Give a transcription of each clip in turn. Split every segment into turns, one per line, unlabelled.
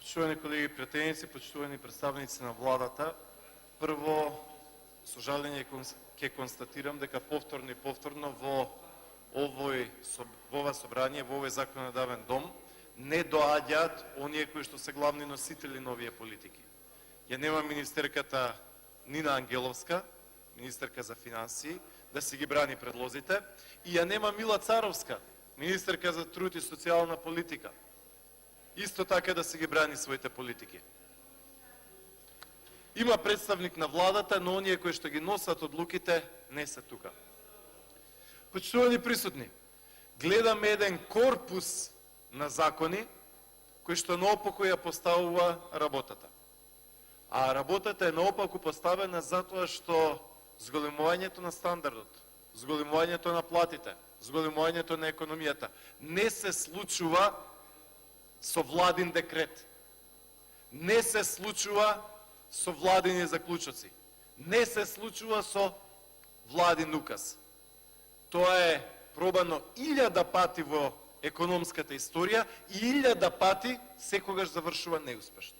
Почитувани колеги и пратеници, почитувани представници на владата, прво со жалење ќе констатирам дека повторно и повторно во ова собрание, во овој законодавен дом, не доаѓаат оние кои што се главни носители на овие политики. Ја нема министерката Нина Ангеловска, министерка за финансии, да си ги брани предлозите, и ја нема Мила Царовска, министерка за труд и социјална политика, исто така да си ги брани своите политики. Има представник на владата, но оние кои што ги носат одлуките не се тука. Почитувани присутни, гледаме еден корпус на закони кои што наопаку ја поставува работата. А работата е наопаку поставена затоа што зголемувањето на стандардот, зголемувањето на платите, зголемувањето на економијата не се случува со владин декрет. Не се случува со владини заклучоци. Не се случува со владин указ. Тоа е пробано 1000 пати во економската историја и 1000 пати секогаш завршува неуспешно.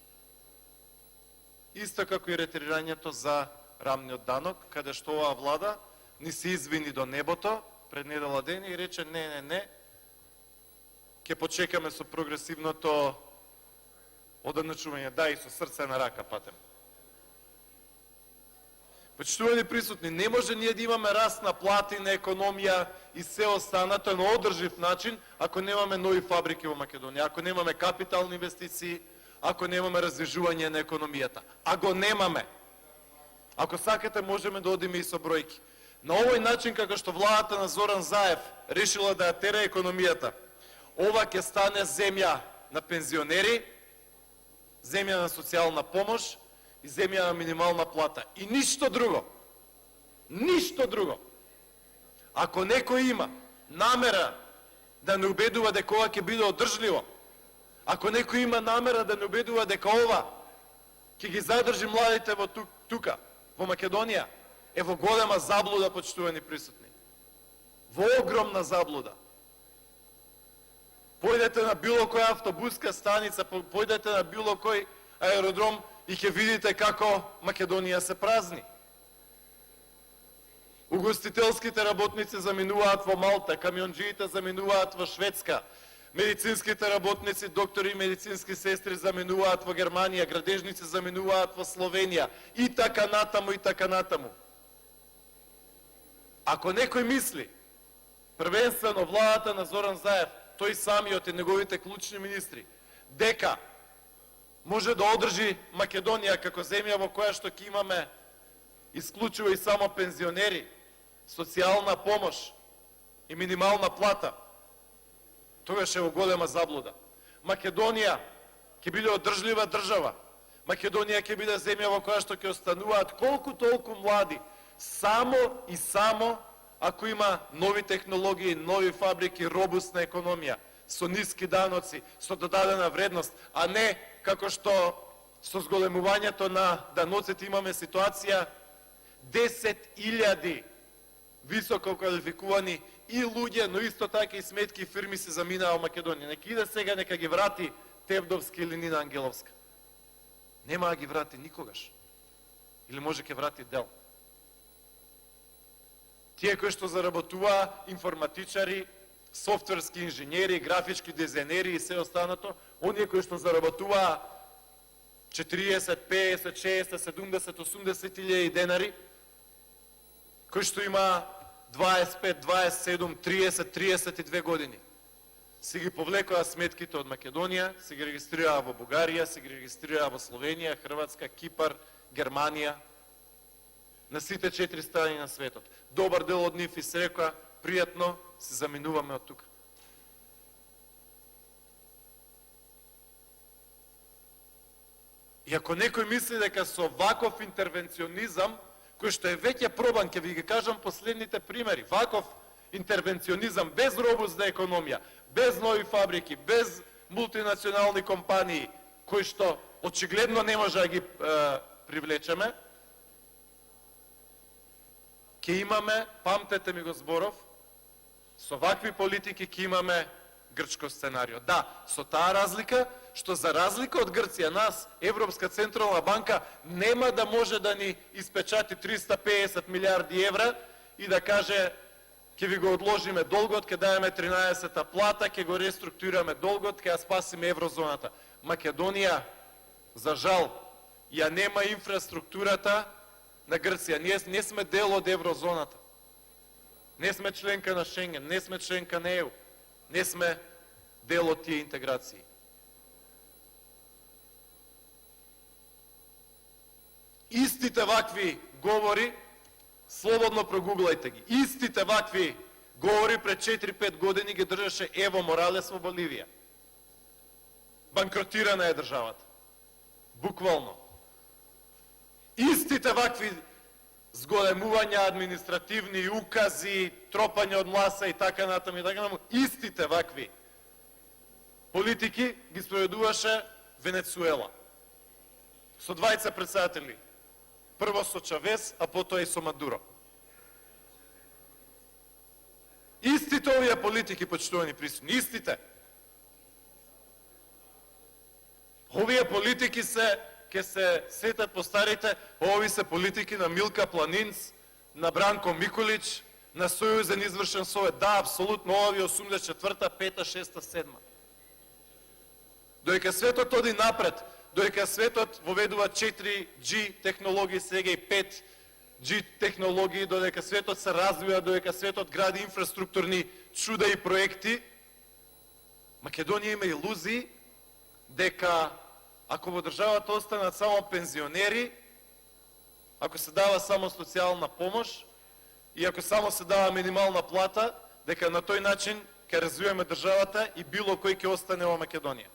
Исто како и ретирирањето за рамниот данок, каде што оваа влада ни се извини до небото пред недела ден и рече не, ќе почекаме со прогресивното одначување, да, и со срце на рака патем. Почитувани присутни, не може ние да имаме раст на плати, на економија и се останато на одржив начин, ако немаме нови фабрики во Македонија, ако немаме капитални инвестиции, ако немаме раздвижување на економијата. А го немаме. Ако сакате, можеме да одиме и со бројки. На овој начин, како што владата на Зоран Заев решила да ја тера економијата, ова ќе стане земја на пензионери, земја на социјална помош и земја на минимална плата. И ништо друго. Ништо друго. Ако некој има намера да не убедува дека ова ќе биде одржливо, ако некој има намера да не убедува дека ова ќе ги задржи младите во тука, во Македонија, е во голема заблуда, почитувани присутни. Во огромна заблуда. Појдете на било која автобуска станица, појдете на било кој аеродром и ќе видите како Македонија се празни. Угостителските работници заминуваат во Малта, камионџиите заминуваат во Шведска, медицинските работници, доктори и медицински сестри заминуваат во Германија, градежници заминуваат во Словенија и така натаму и така натаму. Ако некој мисли, првенствено владата на Зоран Заев, тој самиот и неговите клучни министри, дека може да одржи Македонија како земја во која што ќе имаме исклучиво и само пензионери, социјална помош и минимална плата, тогаш е во голема заблуда. Македонија ќе биде одржлива држава. Македонија ќе биде земја во која што ќе остануваат колку толку млади, само и само ако има нови технологии, нови фабрики, робусна економија, со ниски даноци, со додадена вредност, а не како што со зголемувањето на даноците имаме ситуација 10.000 високо квалификувани и луѓе, но исто така и сметки и фирми се заминаа во Македонија. Нека иде сега, нека ги врати Тевдовски или Нина Ангеловска. Нема да ги врати никогаш. Или може ќе врати дел. Тие кои што заработуваа, информатичари, софтверски инженери, графички дизајнери и се останато, оние кои што заработуваа 40, 50, 60, 70, 80 илјади денари, кои што има 25, 27, 30, 32 години, си ги повлекоа сметките од Македонија, си ги регистрираа во Бугарија, си ги регистрираа во Словенија, Хрватска, Кипар, Германија, на сите 4 страни на светот. Добар дел од нив и се рекоа, пријатно се заминуваме од тука. И ако некој мисли дека со ваков интервенционизам, кој што е веќе пробан, ќе ви ги кажам последните примери, ваков интервенционизам без робусна економија, без нови фабрики, без мултинационални компании, кои што очигледно не може да ги привлечеме, ќе имаме, памтете ми го зборов, со вакви политики ќе имаме грчко сценарио. Да, со таа разлика, што за разлика од Грција, нас, Европска централна банка, нема да може да ни испечати 350 милиарди евра и да каже, ќе ви го одложиме долгот, ќе даеме 13-та плата, ќе го реструктурираме долгот, ќе ја спасиме еврозоната. Македонија, за жал, ја нема инфраструктурата на Грција. Ние не сме дел од еврозоната. Не сме членка на Шенген, не сме членка на ЕУ. Не сме дел од тие интеграции. Истите вакви говори, слободно прогуглајте ги, истите вакви говори пред 4-5 години ги држаше Ево Моралес во Боливија. Банкротирана е државата. Буквално. Истите вакви зголемувања, административни укази, тропање од мласа и така натаму, истите вакви политики ги спроведуваше Венецуела. Со двајца председатели. Прво со Чавес, а потоа и со Мадуро. Истите овие политики, почитувани присутни, истите. Овие политики ќе се сетат по старите, ови се политики на Милка Планинц, на Бранко Миколич, на Сојузен извршен совет. Да, апсолутно, овие 84-та, 5-та, 6-та, 7-та. Доека светот оди напред, доека светот воведува 4G технологии, сега и 5G технологии, додека светот се развива, додека светот гради инфраструктурни чуда и проекти, Македонија има илузии дека ако во државата останат само пензионери, ако се дава само социјална помош и ако само се дава минимална плата, дека на тој начин ќе развиваме државата и било кој ќе остане во Македонија.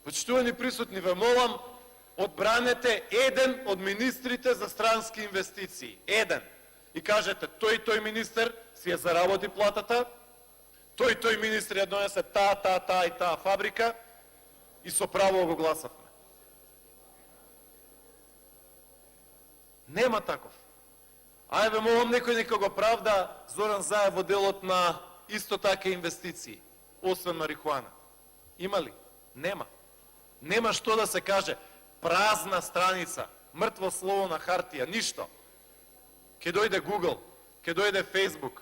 Почитувани присутни, ве молам, одбранете еден од министрите за странски инвестиции. Еден. И кажете, тој министер си ја заработи платата, тој министр ја донесе таа и таа фабрика и со право го гласавме. Нема таков. Ајде ве молам, некој нека го правда Зоран Заев во делот на исто така инвестиции, освен марихуана. Има ли? Нема. Нема што да се каже. Празна страница, мртво слово на хартија, ништо. Ке дојде Google, ке дојде Facebook,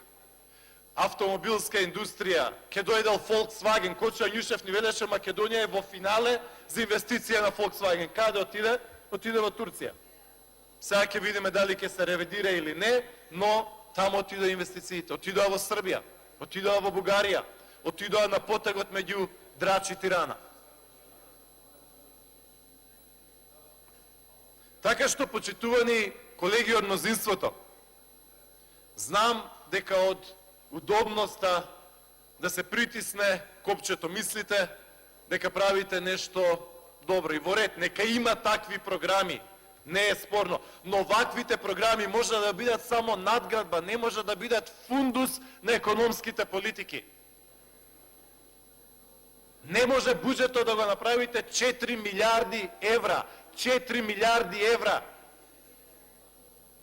автомобилска индустрија, ке дојдел Volkswagen, Кочо Јанјушев ни велеше Македонија е во финале за инвестиција на Volkswagen. Каде отиде? Отиде во Турција. Сега ќе видиме дали ќе се ревидира или не, но таму отиде инвестициите. Отидоа во Србија, отидоа во Бугарија, отидоа на потегот меѓу Драч и Тирана. Така што, почитувани колеги од мнозинството, знам дека од удобноста да се притисне копчето мислите, дека правите нешто добро и во ред, нека има такви програми, не е спорно, но ваквите програми може да бидат само надградба, не може да бидат фундус на економските политики. Не може буџетот да го направите 4 милиарди евра, 4 милиарди евра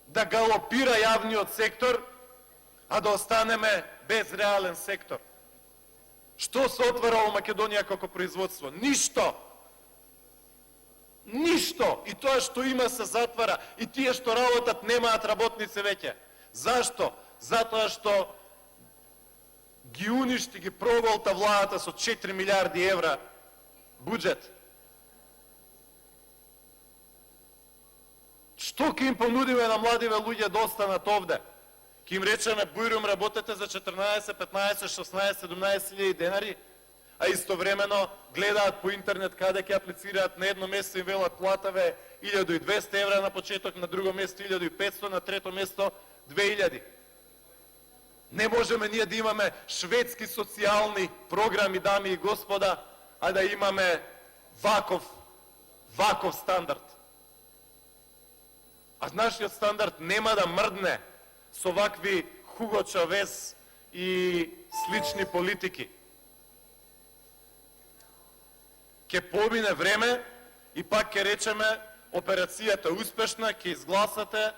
да галопира јавниот сектор, а да останеме без реален сектор. Што се отвара во Македонија како производство? Ништо! Ништо! И тоа што има се затвара, и тие што работат немаат работници веќе. Зашто? Затоа што ги уништи, ги проголта владата со 4 милиарди евра буџет. Што ќе им понудиме на младиве луѓе да останат овде? Ќе им речеме, бујрум работете за 14, 15, 16, 17 илјади денари, а истовремено гледаат по интернет каде ќе аплицираат, на едно место им велат платаве 1200 евра на почеток, на друго место 1500, на трето место 2000. Не можеме ние да имаме шведски социјални програми, дами и господа, а да имаме ваков стандард. А нашиот стандард нема да мрдне со вакви Хуго Чавес и слични политики. Ке помине време и пак ке речеме операцијата успешна, ке изгласате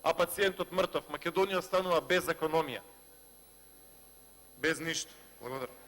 а пациентот мртов. Македонија останува без економија. Без ништо. Благодарам.